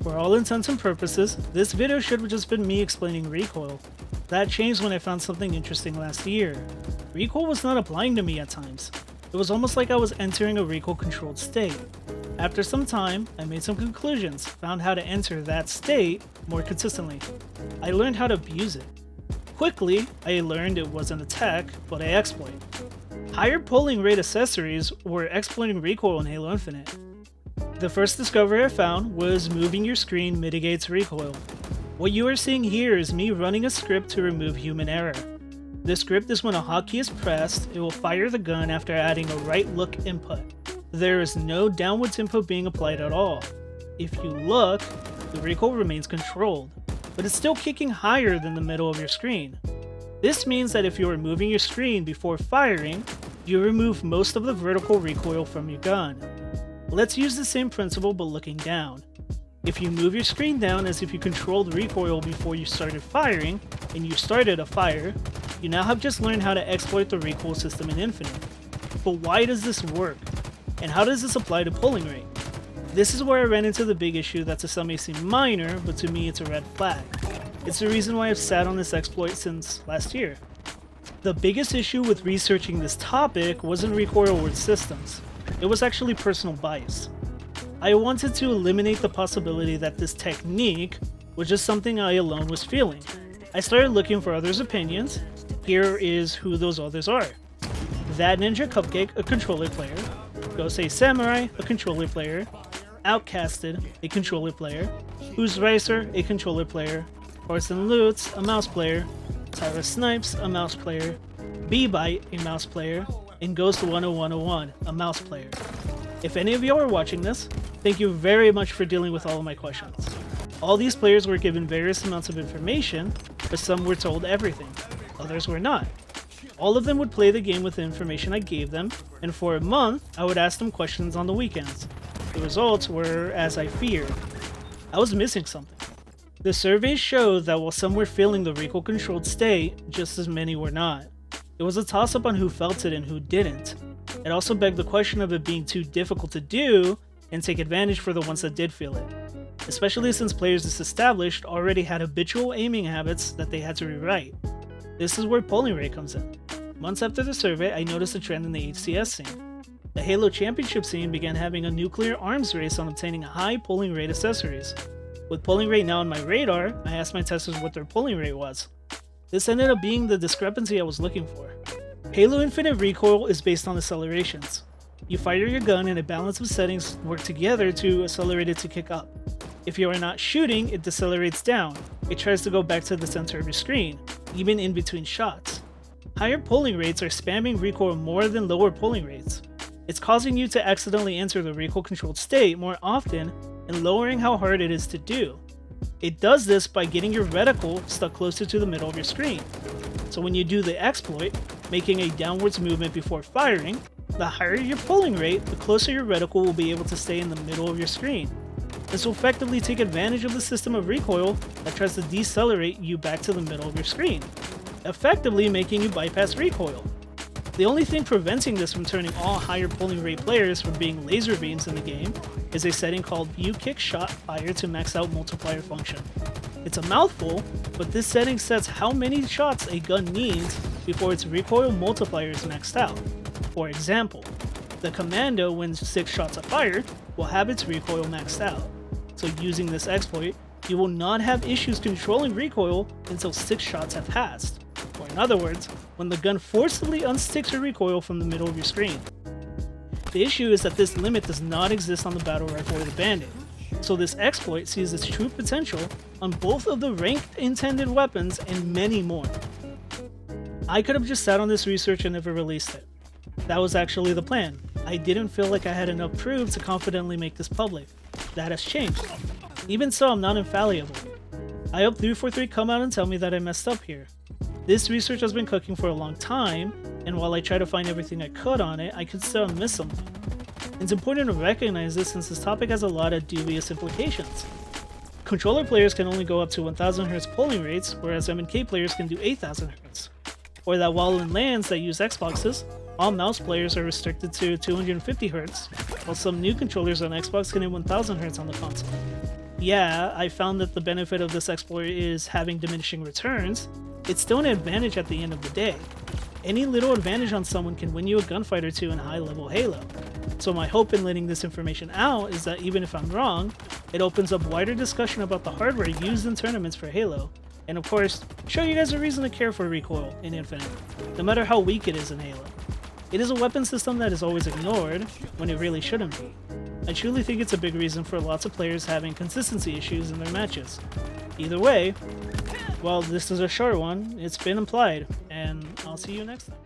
For all intents and purposes, this video should have just been me explaining Recoil. That changed when I found something interesting last year. Recoil was not applying to me at times. It was almost like I was entering a recoil controlled state. After some time, I made some conclusions, found how to enter that state more consistently. I learned how to abuse it. Quickly, I learned it wasn't a tech, but an exploit. Higher pulling rate accessories were exploiting recoil in Halo Infinite. The first discovery I found was moving your screen mitigates recoil. What you are seeing here is me running a script to remove human error. This script is when a hotkey is pressed, it will fire the gun after adding a right look input. There is no downwards input being applied at all. If you look, the recoil remains controlled, but it's still kicking higher than the middle of your screen. This means that if you are moving your screen before firing, you remove most of the vertical recoil from your gun. Let's use the same principle but looking down. If you move your screen down as if you controlled recoil before you started firing, and you started a fire, you now have just learned how to exploit the recoil system in Infinite. But why does this work? And how does this apply to pulling rate? This is where I ran into the big issue that to some may seem minor, but to me it's a red flag. It's the reason why I've sat on this exploit since last year. The biggest issue with researching this topic wasn't recoil or systems. It was actually personal bias. I wanted to eliminate the possibility that this technique was just something I alone was feeling. I started looking for others' opinions. Here is who those others are. That Ninja Cupcake, a controller player. Gosei Samurai, a controller player. Outcasted, a controller player. Who's Ricer, a controller player. Orson Lutz, a mouse player. Tyra Snipes, a mouse player. B-Byte, a mouse player. And Ghost 10101, a mouse player. If any of you are watching this, thank you very much for dealing with all of my questions. All these players were given various amounts of information, but some were told everything, others were not. All of them would play the game with the information I gave them, and for a month, I would ask them questions on the weekends. The results were as I feared. I was missing something. The surveys showed that while some were feeling the recoil controlled state, just as many were not. It was a toss-up on who felt it and who didn't. It also begged the question of it being too difficult to do and take advantage for the ones that did feel it. Especially since players disestablished already had habitual aiming habits that they had to rewrite. This is where pulling rate comes in. Months after the survey, I noticed a trend in the HCS scene. The Halo Championship scene began having a nuclear arms race on obtaining high pulling rate accessories. With pulling rate now on my radar, I asked my testers what their pulling rate was. This ended up being the discrepancy I was looking for. Halo Infinite recoil is based on accelerations. You fire your gun and a balance of settings work together to accelerate it to kick up. If you are not shooting, it decelerates down. It tries to go back to the center of your screen, even in between shots. Higher pulling rates are spamming recoil more than lower pulling rates. It's causing you to accidentally enter the recoil controlled state more often and lowering how hard it is to do. It does this by getting your reticle stuck closer to the middle of your screen. So when you do the exploit, making a downwards movement before firing, the higher your pulling rate, the closer your reticle will be able to stay in the middle of your screen. This will effectively take advantage of the system of recoil that tries to decelerate you back to the middle of your screen, effectively making you bypass recoil. The only thing preventing this from turning all higher pulling rate players from being laser beams in the game is a setting called View Kick Shot Fire to max out multiplier function. It's a mouthful, but this setting sets how many shots a gun needs before its recoil multiplier is maxed out. For example, the Commando, when 6 shots are fired, will have its recoil maxed out. So using this exploit, you will not have issues controlling recoil until 6 shots have passed. Or in other words, when the gun forcibly unsticks your recoil from the middle of your screen. The issue is that this limit does not exist on the battle rifle or the bandit, so this exploit sees its true potential on both of the ranked intended weapons and many more. I could have just sat on this research and never released it. That was actually the plan. I didn't feel like I had enough proof to confidently make this public. That has changed. Even so, I'm not infallible. I hope 343 come out and tell me that I messed up here. This research has been cooking for a long time, and while I try to find everything I could on it, I could still miss something. It's important to recognize this since this topic has a lot of dubious implications. Controller players can only go up to 1000 Hz pulling rates, whereas MK players can do 8000 Hz. Or that while in LANs that use Xboxes, all mouse players are restricted to 250 Hz, while some new controllers on Xbox can hit 1000 Hz on the console. yeah, I found that the benefit of this exploit is having diminishing returns, it's still an advantage at the end of the day. Any little advantage on someone can win you a gunfight or two in high-level Halo. So my hope in letting this information out is that even if I'm wrong, it opens up wider discussion about the hardware used in tournaments for Halo, and of course, show you guys a reason to care for Recoil in Infinite, no matter how weak it is in Halo. It is a weapon system that is always ignored, when it really shouldn't be. I truly think it's a big reason for lots of players having consistency issues in their matches. Either way, well, this is a short one, it's been implied, and I'll see you next time.